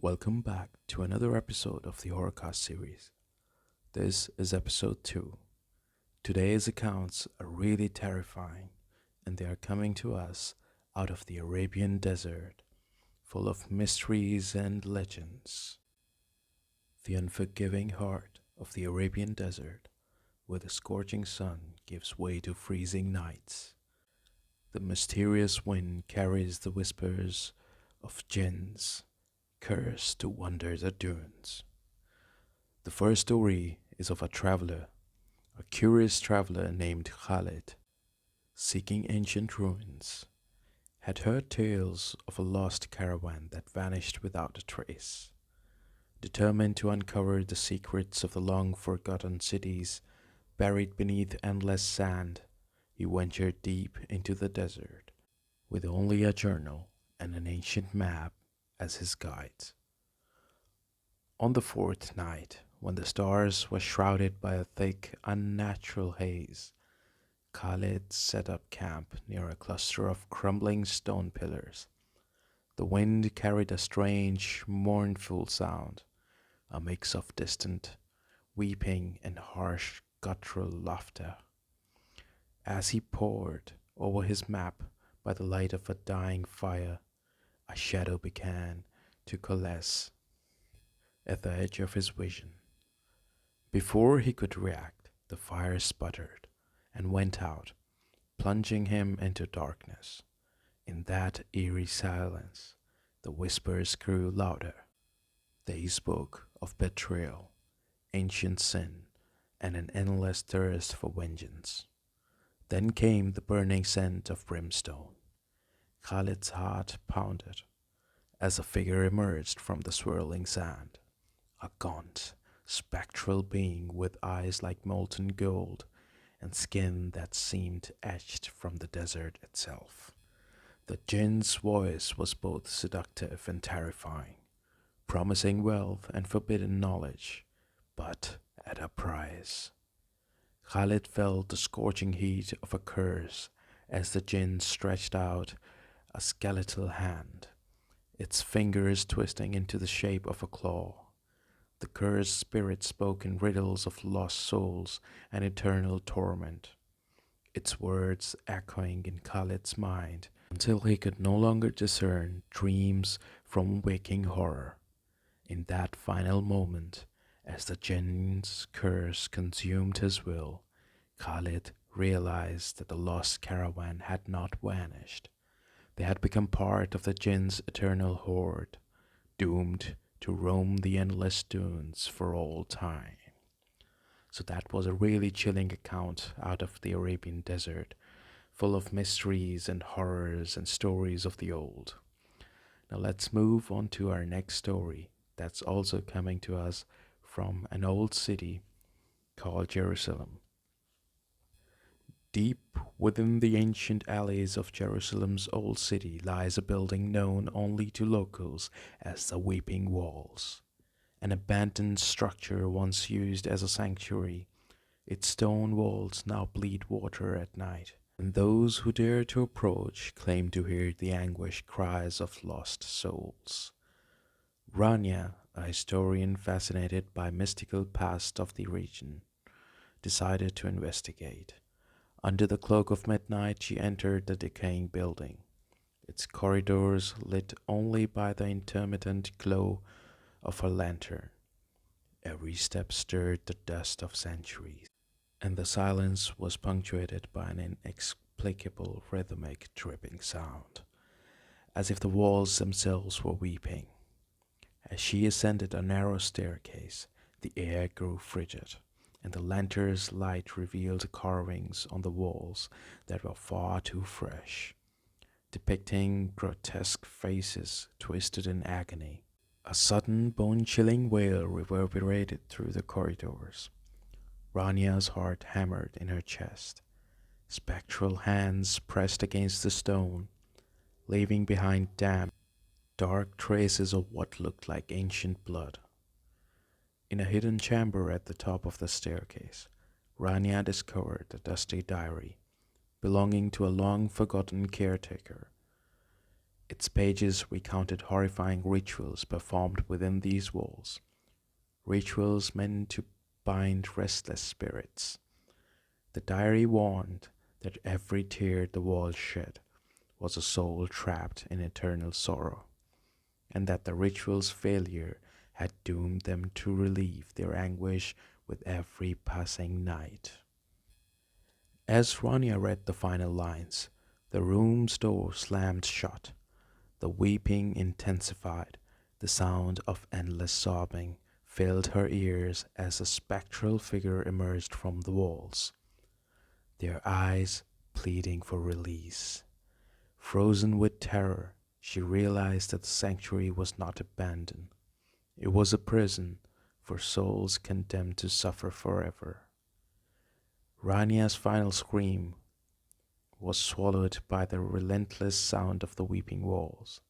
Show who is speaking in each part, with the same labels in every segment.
Speaker 1: Welcome back to another episode of the Horrorcast series. This is episode 2. Today's accounts are really terrifying, and they are coming to us out of the Arabian desert, full of mysteries and legends. The unforgiving heart of the Arabian desert, where the scorching sun gives way to freezing nights. The mysterious wind carries the whispers of jinns cursed to wander the dunes. The first story is of a traveler, a curious traveler named Khalid, seeking ancient ruins, had heard tales of a lost caravan that vanished without a trace. Determined to uncover the secrets of the long forgotten cities buried beneath endless sand, he ventured deep into the desert, with only a journal and an ancient map as his guides. On the fourth night, when the stars were shrouded by a thick, unnatural haze, Khalid set up camp near a cluster of crumbling stone pillars. The wind carried a strange, mournful sound, a mix of distant weeping and harsh, guttural laughter. As he pored over his map by the light of a dying fire, a shadow began to coalesce at the edge of his vision. Before he could react, the fire sputtered and went out, plunging him into darkness. In that eerie silence, the whispers grew louder. They spoke of betrayal, ancient sin, and an endless thirst for vengeance. Then came the burning scent of brimstone. Khalid's heart pounded as a figure emerged from the swirling sand, a gaunt, spectral being with eyes like molten gold and skin that seemed etched from the desert itself. The jinn's voice was both seductive and terrifying, promising wealth and forbidden knowledge, but at a price. Khalid felt the scorching heat of a curse as the jinn stretched out a skeletal hand, its fingers twisting into the shape of a claw. The cursed spirit spoke in riddles of lost souls and eternal torment, its words echoing in Khalid's mind until he could no longer discern dreams from waking horror. In that final moment, as the jinn's curse consumed his will, Khalid realized that the lost caravan had not vanished. They had become part of the jinn's eternal horde, doomed to roam the endless dunes for all time. So that was a really chilling account out of the Arabian desert, full of mysteries and horrors and stories of the old. Now let's move on to our next story that's also coming to us from an old city called Jerusalem. Deep within the ancient alleys of Jerusalem's old city lies a building known only to locals as the Weeping Walls, an abandoned structure once used as a sanctuary. Its stone walls now bleed water at night, and those who dare to approach claim to hear the anguished cries of lost souls. Rania, a historian fascinated by mystical past of the region, decided to investigate. Under the cloak of midnight, she entered the decaying building, its corridors lit only by the intermittent glow of her lantern. Every step stirred the dust of centuries, and the silence was punctuated by an inexplicable rhythmic dripping sound, as if the walls themselves were weeping. As she ascended a narrow staircase, the air grew frigid, and the lantern's light revealed carvings on the walls that were far too fresh, depicting grotesque faces twisted in agony. A sudden bone-chilling wail reverberated through the corridors. Rania's heart hammered in her chest. Spectral hands pressed against the stone, leaving behind damp, dark traces of what looked like ancient blood. In a hidden chamber at the top of the staircase, Rania discovered a dusty diary belonging to a long-forgotten caretaker. Its pages recounted horrifying rituals performed within these walls, rituals meant to bind restless spirits. The diary warned that every tear the walls shed was a soul trapped in eternal sorrow, and that the ritual's failure had doomed them to relieve their anguish with every passing night. As Rania read the final lines, the room's door slammed shut. The weeping intensified. The sound of endless sobbing filled her ears as a spectral figure emerged from the walls, their eyes pleading for release. Frozen with terror, she realized that the sanctuary was not abandoned. It was a prison for souls condemned to suffer forever. Rania's final scream was swallowed by the relentless sound of the weeping walls.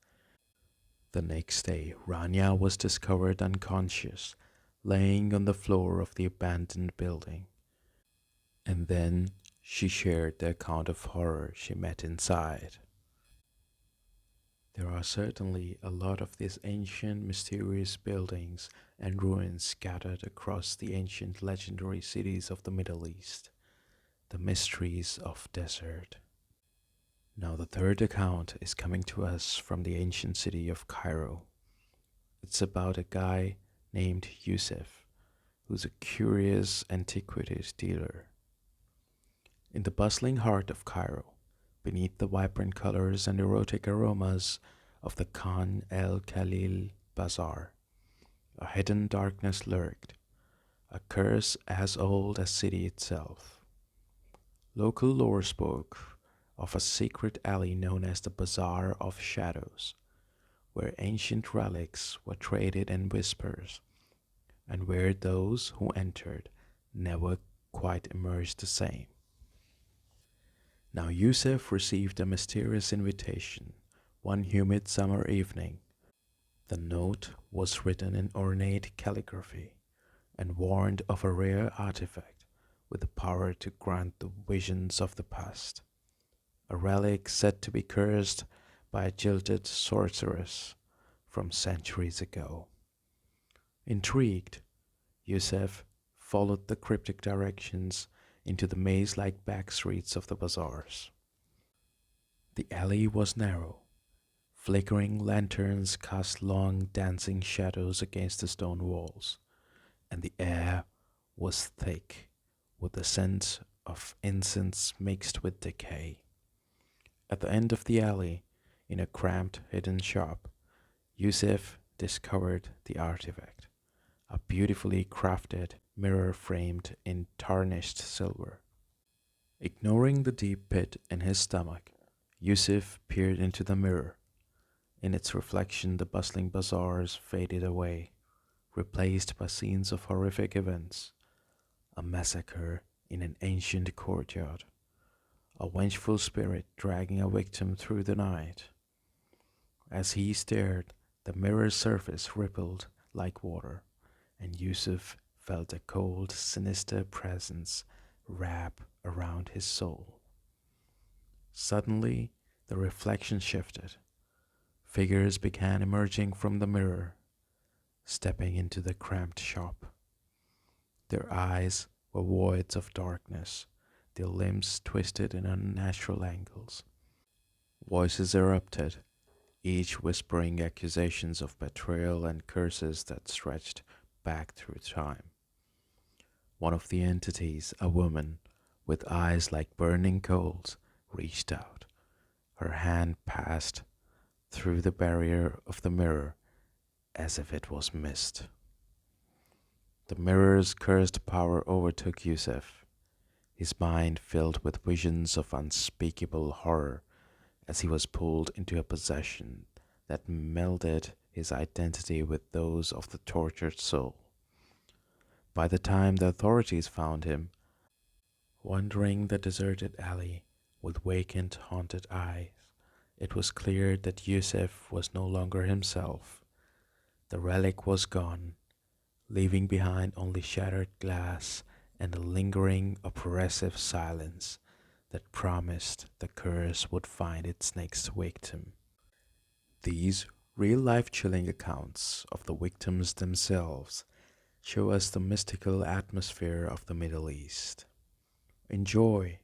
Speaker 1: The next day, Rania was discovered unconscious, laying on the floor of the abandoned building. And then she shared the account of horror she met inside. There are certainly a lot of these ancient, mysterious buildings and ruins scattered across the ancient, legendary cities of the Middle East, the mysteries of desert. Now, the third account is coming to us from the ancient city of Cairo. It's about a guy named Yusuf, who's a curious antiquities dealer. In the bustling heart of Cairo, beneath the vibrant colors and erotic aromas of the Khan el Khalil Bazaar, a hidden darkness lurked, a curse as old as city itself. Local lore spoke of a secret alley known as the Bazaar of Shadows, where ancient relics were traded in whispers, and where those who entered never quite emerged the same. Now Yusuf received a mysterious invitation one humid summer evening. The note was written in ornate calligraphy and warned of a rare artifact with the power to grant the visions of the past, a relic said to be cursed by a jilted sorceress from centuries ago. Intrigued, Yusef followed the cryptic directions into the maze-like back streets of the bazaars. The alley was narrow. Flickering lanterns cast long dancing shadows against the stone walls, and the air was thick with the scent of incense mixed with decay. At the end of the alley, in a cramped hidden shop, Yusuf discovered the artifact, a beautifully crafted mirror framed in tarnished silver. Ignoring the deep pit in his stomach, Yusuf peered into the mirror. In its reflection, the bustling bazaars faded away, replaced by scenes of horrific events: a massacre in an ancient courtyard, a vengeful spirit dragging a victim through the night. As he stared, the mirror's surface rippled like water, and Yusuf felt a cold, sinister presence wrap around his soul. Suddenly, the reflection shifted. Figures began emerging from the mirror, stepping into the cramped shop. Their eyes were voids of darkness, their limbs twisted in unnatural angles. Voices erupted, each whispering accusations of betrayal and curses that stretched back through time. One of the entities, a woman with eyes like burning coals, reached out. Her hand passed through the barrier of the mirror as if it was mist. The mirror's cursed power overtook Yusuf, his mind filled with visions of unspeakable horror as he was pulled into a possession that melded his identity with those of the tortured soul. By the time the authorities found him, wandering the deserted alley with vacant, haunted eyes, it was clear that Yusuf was no longer himself. The relic was gone, leaving behind only shattered glass and a lingering, oppressive silence that promised the curse would find its next victim. These real life chilling accounts of the victims themselves show us the mystical atmosphere of the Middle East. Enjoy,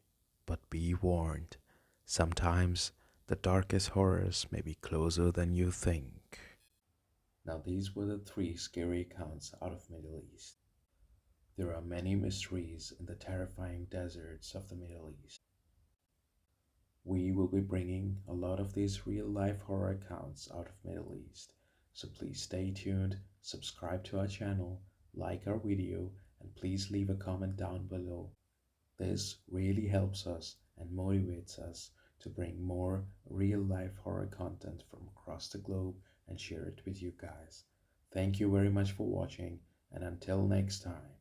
Speaker 1: but be warned. Sometimes the darkest horrors may be closer than you think. Now these were the three scary accounts out of Middle East. There are many mysteries in the terrifying deserts of the Middle East. We will be bringing a lot of these real life horror accounts out of Middle East. So please stay tuned, subscribe to our channel, like our video, and please leave a comment down below. This really helps us and motivates us to bring more real life horror content from across the globe and share it with you guys. Thank you very much for watching, and until next time.